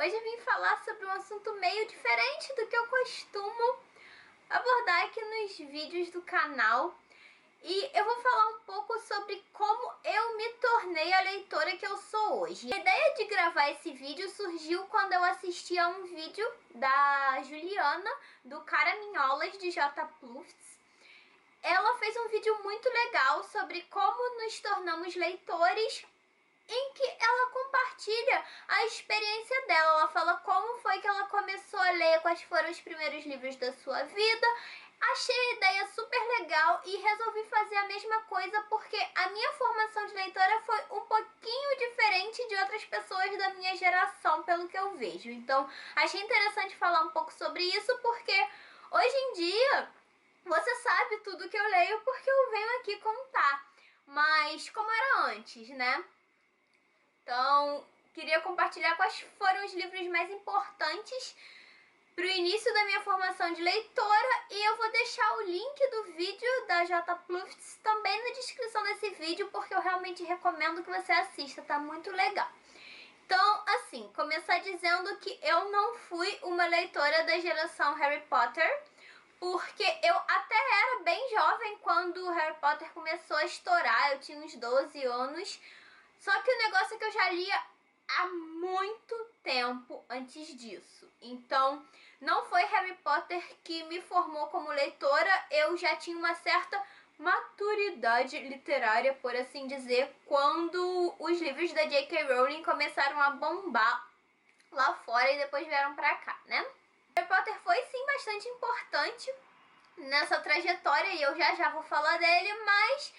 Hoje eu vim falar sobre um assunto meio diferente do que eu costumo abordar aqui nos vídeos do canal. E eu vou falar um pouco sobre como eu me tornei a leitora que eu sou hoje. A ideia de gravar esse vídeo surgiu quando eu assisti a um vídeo da Juliana, do Caraminholas de J. Plufts. Ela fez um vídeo muito legal sobre como nos tornamos leitores, em que ela compartilha a experiência dela. Ela fala como foi que ela começou a ler, quais foram os primeiros livros da sua vida. Achei a ideia super legal e resolvi fazer a mesma coisa porque a minha formação de leitora foi um pouquinho diferente de outras pessoas da minha geração, pelo que eu vejo. Então, achei interessante falar um pouco sobre isso porque hoje em dia você sabe tudo que eu leio porque eu venho aqui contar. Mas como era antes, né? Então, queria compartilhar quais foram os livros mais importantes para o início da minha formação de leitora, e eu vou deixar o link do vídeo da J. Plufts também na descrição desse vídeo, porque eu realmente recomendo que você assista, tá muito legal. Então, assim, começar dizendo que eu não fui uma leitora da geração Harry Potter, porque eu até era bem jovem quando o Harry Potter começou a estourar, eu tinha uns 12 anos, só que o negócio é que eu já lia há muito tempo antes disso. Então, não foi Harry Potter que me formou como leitora, eu já tinha uma certa maturidade literária, por assim dizer, quando os livros da J.K. Rowling começaram a bombar lá fora e depois vieram pra cá, né? Harry Potter foi sim bastante importante nessa trajetória e eu já vou falar dele, mas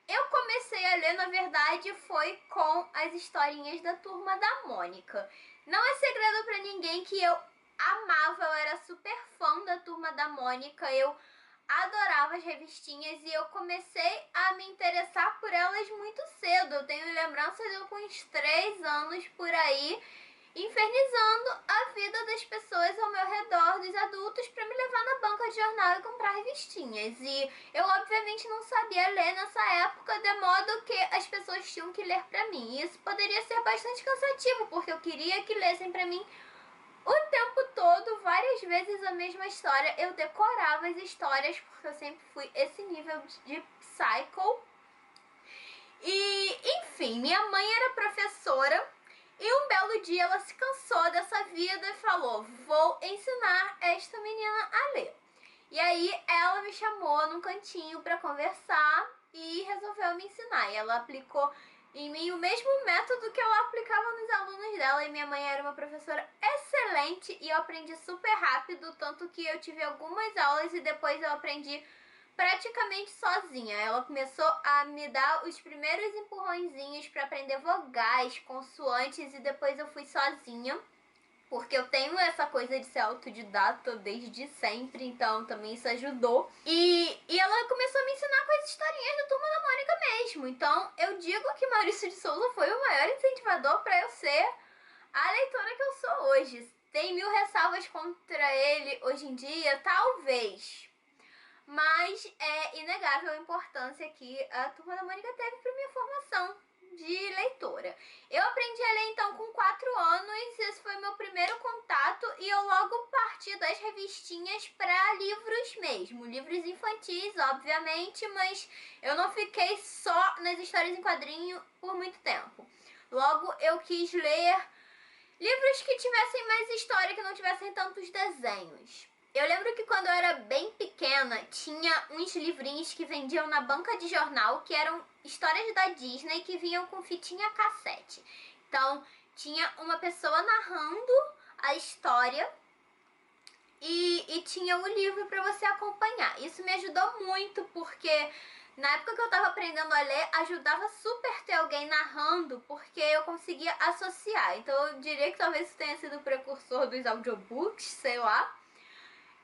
eu comecei a ler, na verdade, foi com as historinhas da Turma da Mônica. Não é segredo pra ninguém que eu amava, eu era super fã da Turma da Mônica, eu adorava as revistinhas e eu comecei a me interessar por elas muito cedo. Eu tenho lembranças de eu com uns 3 anos por aí, infernizando a vida das pessoas ao meu redor, dos adultos, para me levar na banca de jornal e comprar revistinhas. E eu obviamente não sabia ler nessa época, de modo que as pessoas tinham que ler para mim. E isso poderia ser bastante cansativo, porque eu queria que lessem para mim o tempo todo, várias vezes a mesma história. Eu decorava as histórias, porque eu sempre fui esse nível de psycho. E, enfim, minha mãe era professora. E um belo dia ela se cansou dessa vida e falou: vou ensinar esta menina a ler. E aí ela me chamou num cantinho para conversar e resolveu me ensinar. E ela aplicou em mim o mesmo método que ela aplicava nos alunos dela. E minha mãe era uma professora excelente e eu aprendi super rápido, tanto que eu tive algumas aulas e depois eu aprendi praticamente sozinha. Ela começou a me dar os primeiros empurrõezinhos para aprender vogais, consoantes, e depois eu fui sozinha, porque eu tenho essa coisa de ser autodidata desde sempre, então também isso ajudou. E ela começou a me ensinar com as historinhas da Turma da Mônica mesmo. Então eu digo que Maurício de Souza foi o maior incentivador para eu ser a leitora que eu sou hoje. Tem 1000 ressalvas contra ele hoje em dia? Talvez. Mas é inegável a importância que a Turma da Mônica teve para minha formação de leitora. Eu aprendi a ler então com 4 anos, esse foi meu primeiro contato, e eu logo parti das revistinhas para livros mesmo, livros infantis, obviamente, mas eu não fiquei só nas histórias em quadrinho por muito tempo. Logo eu quis ler livros que tivessem mais história, que não tivessem tantos desenhos. Eu lembro que quando eu era bem pequena, tinha uns livrinhos que vendiam na banca de jornal, que eram histórias da Disney, que vinham com fitinha cassete. Então, tinha uma pessoa narrando a história e tinha o livro para você acompanhar. Isso me ajudou muito, porque na época que eu tava aprendendo a ler, ajudava super ter alguém narrando, porque eu conseguia associar. Então eu diria que talvez isso tenha sido o precursor dos audiobooks, sei lá.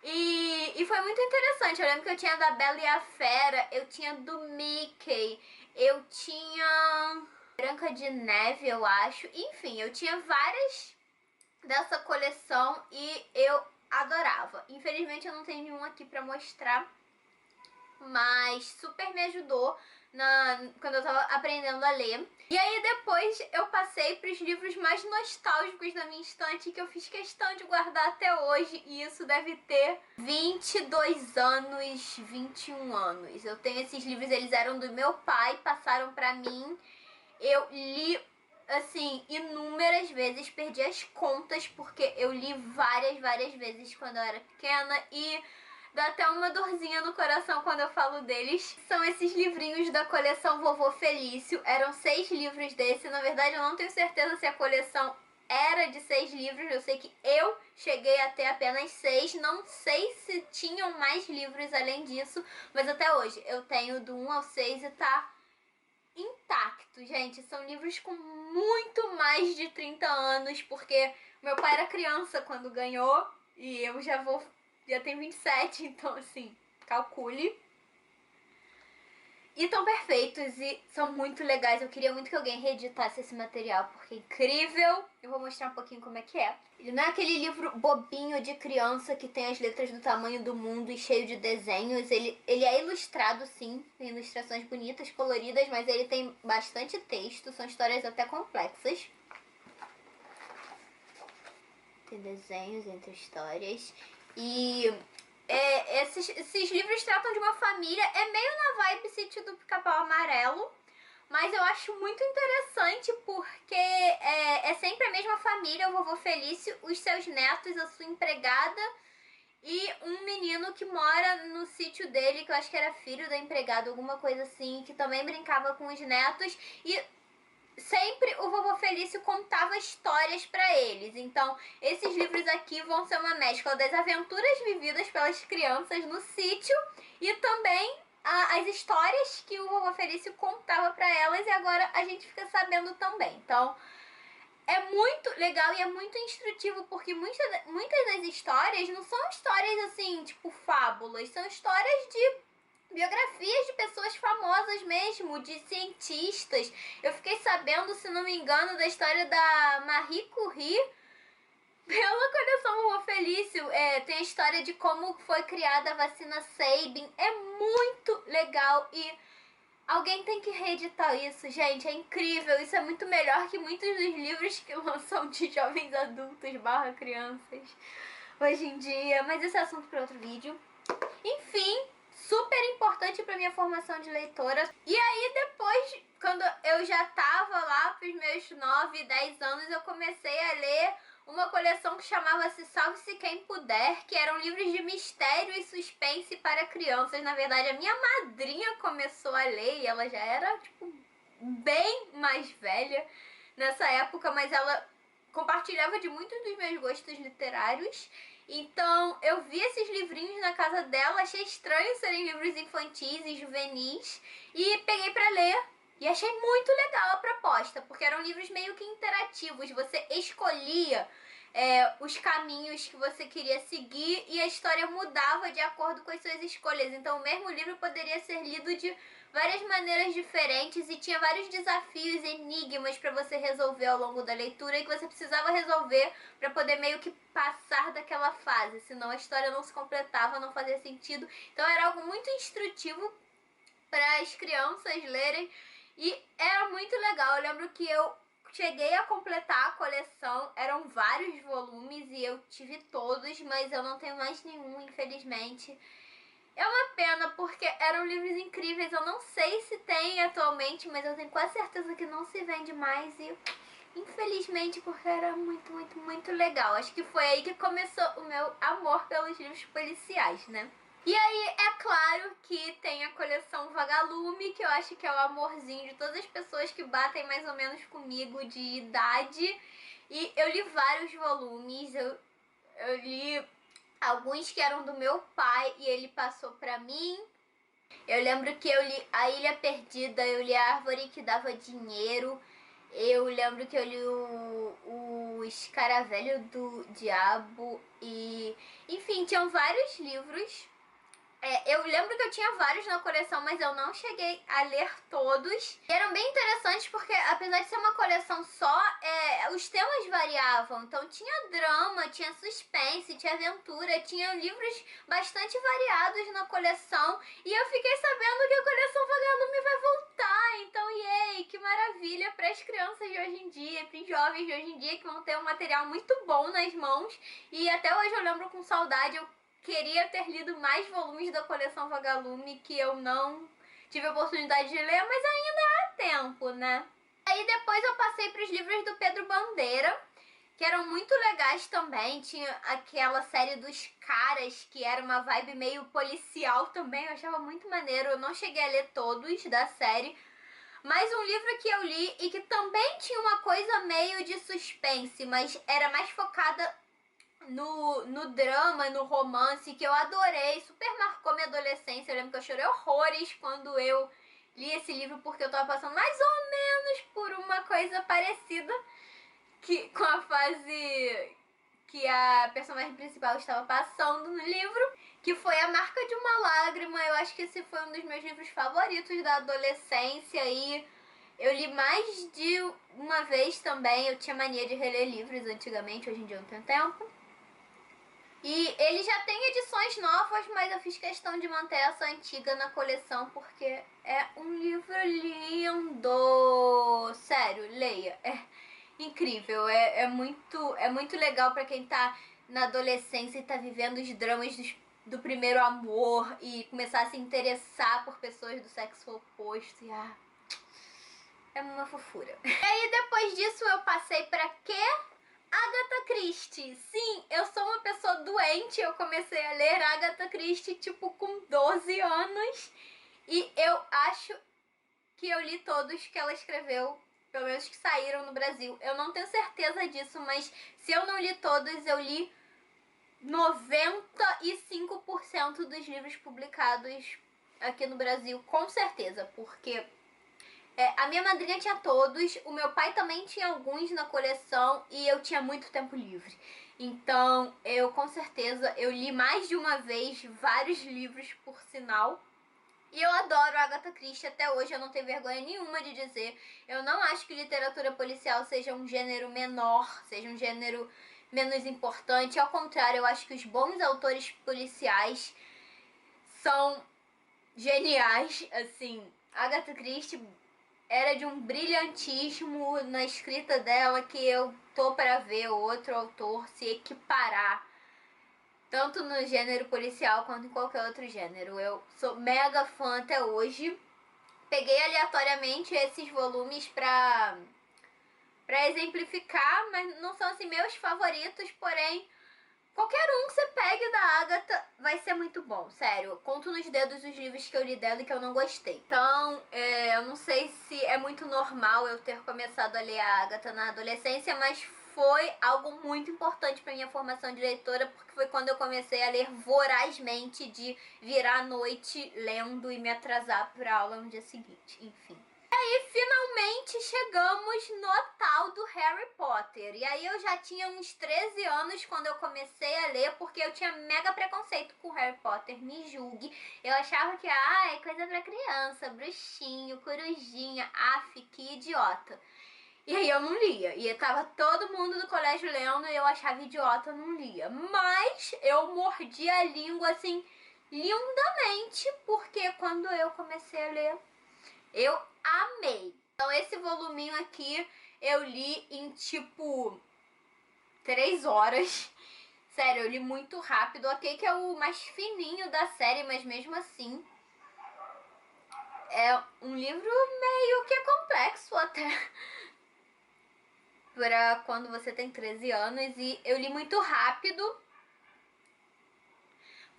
E foi muito interessante. Eu lembro que eu tinha da Bela e a Fera, eu tinha do Mickey, eu tinha Branca de Neve, eu acho. Enfim, eu tinha várias dessa coleção e eu adorava. Infelizmente eu não tenho nenhum aqui pra mostrar, mas super me ajudou quando eu tava aprendendo a ler. E aí depois eu passei para os livros mais nostálgicos da minha estante, que eu fiz questão de guardar até hoje, e isso deve ter 22 anos, 21 anos. Eu tenho esses livros, eles eram do meu pai, passaram para mim. Eu li, assim, inúmeras vezes, perdi as contas, porque eu li várias vezes quando eu era pequena, e dá até uma dorzinha no coração quando eu falo deles. São esses livrinhos da coleção Vovô Felício. Eram 6 livros desse. Na verdade, eu não tenho certeza se a coleção era de 6 livros. Eu sei que eu cheguei a ter apenas 6. Não sei se tinham mais livros além disso. Mas até hoje eu tenho do 1 ao 6 e tá intacto, gente. São livros com muito mais de 30 anos. Porque meu pai era criança quando ganhou. E eu já tenho 27, então assim, calcule. E estão perfeitos e são muito legais. Eu queria muito que alguém reeditasse esse material, porque é incrível. Eu vou mostrar um pouquinho como é que é. Ele não é aquele livro bobinho de criança que tem as letras do tamanho do mundo e cheio de desenhos. Ele é ilustrado, sim. Tem ilustrações bonitas, coloridas, mas ele tem bastante texto. São histórias até complexas. Tem desenhos entre histórias. E esses livros tratam de uma família. É meio na vibe Sítio do Pica-Pau Amarelo, mas eu acho muito interessante porque é sempre a mesma família, o vovô Felício, os seus netos, a sua empregada e um menino que mora no sítio dele, que eu acho que era filho da empregada, alguma coisa assim, que também brincava com os netos. E sempre o vovô Felício contava histórias pra eles. Então, esses livros aqui vão ser uma mescla das aventuras vividas pelas crianças no sítio e também as histórias que o vovô Felício contava pra elas, e agora a gente fica sabendo também. Então, é muito legal e é muito instrutivo, porque muitas das histórias não são histórias assim, tipo fábulas, são histórias de biografias de pessoas famosas mesmo, de cientistas. Eu fiquei sabendo, se não me engano, da história da Marie Curie pela coleção Vovô Felício. Tem a história de como foi criada a vacina Sabin. É muito legal e alguém tem que reeditar isso, gente. É incrível. Isso é muito melhor que muitos dos livros que lançam de jovens adultos / crianças hoje em dia. Mas esse é assunto para outro vídeo. Enfim, super importante para minha formação de leitora. E aí depois, quando eu já tava lá pros meus 9, 10 anos, eu comecei a ler uma coleção que chamava-se Salve-se Quem Puder, que eram livros de mistério e suspense para crianças. Na verdade, a minha madrinha começou a ler e ela já era, tipo, bem mais velha nessa época, mas ela compartilhava de muitos dos meus gostos literários. Então, eu vi esses livrinhos na casa dela, achei estranho serem livros infantis e juvenis, e peguei pra ler. E achei muito legal a proposta, porque eram livros meio que interativos. Você escolhia os caminhos que você queria seguir e a história mudava de acordo com as suas escolhas. Então, o mesmo livro poderia ser lido de várias maneiras diferentes e tinha vários desafios, enigmas para você resolver ao longo da leitura e que você precisava resolver para poder meio que passar daquela fase, senão a história não se completava, não fazia sentido. Então era algo muito instrutivo para as crianças lerem e era muito legal. Eu lembro que eu cheguei a completar a coleção, eram vários volumes e eu tive todos, mas eu não tenho mais nenhum, infelizmente. É uma pena, porque eram livros incríveis. Eu não sei se tem atualmente, mas eu tenho quase certeza que não se vende mais. E infelizmente, porque era muito, muito, muito legal. Acho que foi aí que começou o meu amor pelos livros policiais, né? E aí, é claro que tem a coleção Vagalume, que eu acho que é o amorzinho de todas as pessoas que batem mais ou menos comigo de idade. E eu li vários volumes, eu li alguns que eram do meu pai e ele passou pra mim. Eu lembro que eu li A Ilha Perdida, eu li A Árvore que Dava Dinheiro. Eu lembro que eu li o Escaravelho do Diabo e... Enfim, tinham vários livros Eu lembro que eu tinha vários na coleção, mas eu não cheguei a ler todos. E eram bem interessantes porque, apesar de ser uma coleção só, os temas variavam. Então tinha drama, tinha suspense, tinha aventura, tinha livros bastante variados na coleção. E eu fiquei sabendo que a coleção Vagalume vai voltar. Então, yay, que maravilha para as crianças de hoje em dia, para os jovens de hoje em dia, que vão ter um material muito bom nas mãos. E até hoje eu lembro com saudade, eu queria ter lido mais volumes da coleção Vagalume que eu não tive a oportunidade de ler, mas ainda há tempo, né? Aí depois eu passei para os livros do Pedro Bandeira, que eram muito legais também. Tinha aquela série dos Caras, que era uma vibe meio policial também, eu achava muito maneiro. Eu não cheguei a ler todos da série, mas um livro que eu li e que também tinha uma coisa meio de suspense, mas era mais focada no drama, no romance, que eu adorei, super marcou minha adolescência. Eu lembro que eu chorei horrores quando eu li esse livro, porque eu tava passando mais ou menos por uma coisa parecida com a fase que a personagem principal estava passando no livro, que foi A Marca de uma Lágrima. Eu acho que esse foi um dos meus livros favoritos da adolescência e eu li mais de uma vez também. Eu tinha mania de reler livros antigamente, hoje em dia eu não tenho tempo. E ele já tem edições novas, mas eu fiz questão de manter essa antiga na coleção porque é um livro lindo. Sério, leia. É incrível, é muito legal pra quem tá na adolescência e tá vivendo os dramas do primeiro amor e começar a se interessar por pessoas do sexo oposto. E, é uma fofura. E aí depois disso eu passei pra quê? Agatha Christie. Sim, eu sou uma pessoa doente. Eu comecei a ler Agatha Christie tipo com 12 anos. E eu acho que eu li todos que ela escreveu, pelo menos que saíram no Brasil. Eu não tenho certeza disso, mas se eu não li todos, eu li 95% dos livros publicados aqui no Brasil, com certeza, porque a minha madrinha tinha todos, o meu pai também tinha alguns na coleção e eu tinha muito tempo livre. Então, eu com certeza, eu li mais de uma vez vários livros, por sinal. E eu adoro Agatha Christie até hoje, eu não tenho vergonha nenhuma de dizer. Eu não acho que literatura policial seja um gênero menor, seja um gênero menos importante. Ao contrário, eu acho que os bons autores policiais são geniais, assim. Agatha Christie era de um brilhantismo na escrita dela que eu tô para ver outro autor se equiparar, tanto no gênero policial quanto em qualquer outro gênero. Eu sou mega fã até hoje. Peguei aleatoriamente esses volumes pra exemplificar, mas não são assim meus favoritos, porém qualquer um que você pegue da Agatha vai ser muito bom, sério. Eu conto nos dedos os livros que eu li dela e que eu não gostei. Então, eu não sei se é muito normal eu ter começado a ler a Agatha na adolescência, mas foi algo muito importante para minha formação de leitora, porque foi quando eu comecei a ler vorazmente, de virar a noite lendo e me atrasar para aula no dia seguinte, enfim. E finalmente chegamos no tal do Harry Potter. E aí eu já tinha uns 13 anos quando eu comecei a ler, porque eu tinha mega preconceito com Harry Potter, me julgue. Eu achava que, é coisa pra criança, bruxinho, corujinha, que idiota. E aí eu não lia. E tava todo mundo do colégio lendo e eu achava idiota, eu não lia. Mas eu mordi a língua, assim, lindamente, porque quando eu comecei a ler, eu amei. Então esse voluminho aqui eu li em tipo 3 horas. Sério, eu li muito rápido. Ok que é o mais fininho da série, mas mesmo assim é um livro meio que complexo até para quando você tem 13 anos. E eu li muito rápido.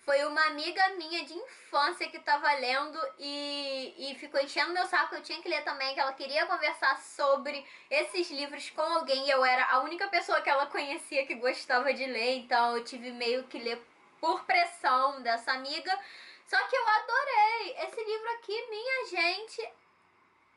Foi uma amiga minha de infância que tava lendo e ficou enchendo meu saco. Eu tinha que ler também, que ela queria conversar sobre esses livros com alguém. E eu era a única pessoa que ela conhecia que gostava de ler, então eu tive meio que ler por pressão dessa amiga. Só que eu adorei. Esse livro aqui, minha gente,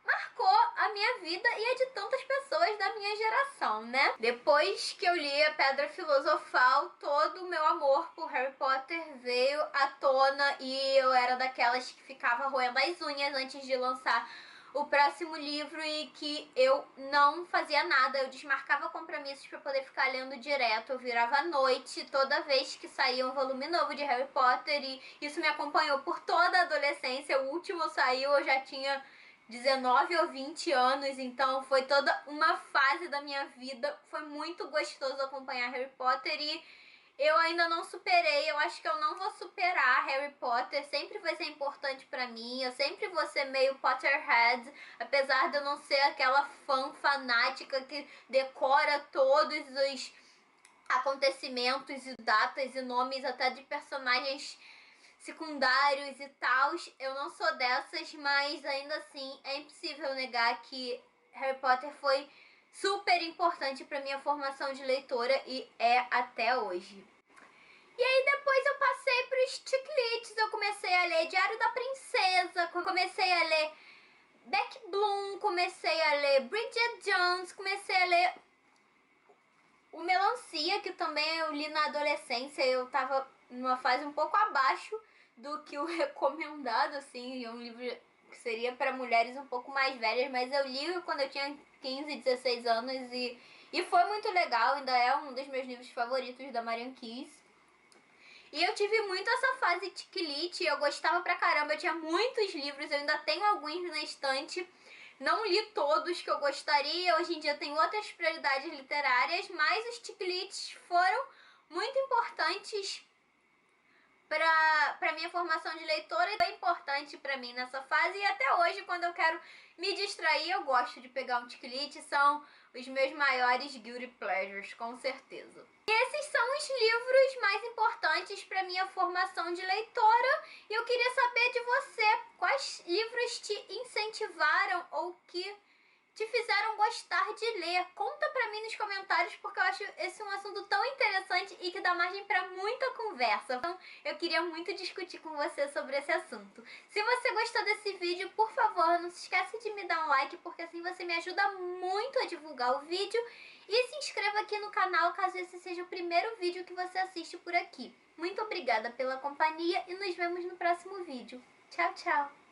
marcou a minha vida e a de tantas pessoas da minha geração, né? Depois que eu li a Pedra Filosofal, todo o meu amor por Harry Potter veio à tona e eu era daquelas que ficava roendo as unhas antes de lançar o próximo livro e que eu não fazia nada, eu desmarcava compromissos para poder ficar lendo direto, eu virava à noite toda vez que saía um volume novo de Harry Potter e isso me acompanhou por toda a adolescência. O último saiu, eu já tinha 19 ou 20 anos, então foi toda uma fase da minha vida, foi muito gostoso acompanhar Harry Potter e eu ainda não superei, eu acho que eu não vou superar Harry Potter, sempre vai ser importante pra mim, eu sempre vou ser meio Potterhead, apesar de eu não ser aquela fã fanática que decora todos os acontecimentos e datas e nomes até de personagens secundários e tal, eu não sou dessas, mas ainda assim é impossível negar que Harry Potter foi super importante para minha formação de leitora e é até hoje. E aí depois eu passei para os chicletes, eu comecei a ler Diário da Princesa, comecei a ler Beck Bloom, comecei a ler Bridget Jones, comecei a ler o Melancia, que também eu li na adolescência, eu tava numa fase um pouco abaixo do que o recomendado, assim, é um livro que seria para mulheres um pouco mais velhas, mas eu li quando eu tinha 15, 16 anos e foi muito legal, ainda é um dos meus livros favoritos da Marianne Keyes. E eu tive muito essa fase tiquilite, eu gostava pra caramba, eu tinha muitos livros, eu ainda tenho alguns na estante. Não li todos que eu gostaria, hoje em dia tenho outras prioridades literárias, mas os tiquilites foram muito importantes para minha formação de leitora e foi importante para mim nessa fase e até hoje quando eu quero me distrair eu gosto de pegar um tiquilite, são os meus maiores guilty pleasures, com certeza. E esses são os livros mais importantes para minha formação de leitora e eu queria saber de você, quais livros te incentivaram ou que te fizeram gostar de ler? Conta pra mim nos comentários porque eu acho esse um assunto tão interessante e que dá margem pra muita conversa. Então eu queria muito discutir com você sobre esse assunto. Se você gostou desse vídeo, por favor, não se esqueça de me dar um like porque assim você me ajuda muito a divulgar o vídeo. E se inscreva aqui no canal caso esse seja o primeiro vídeo que você assiste por aqui. Muito obrigada pela companhia e nos vemos no próximo vídeo. Tchau, tchau!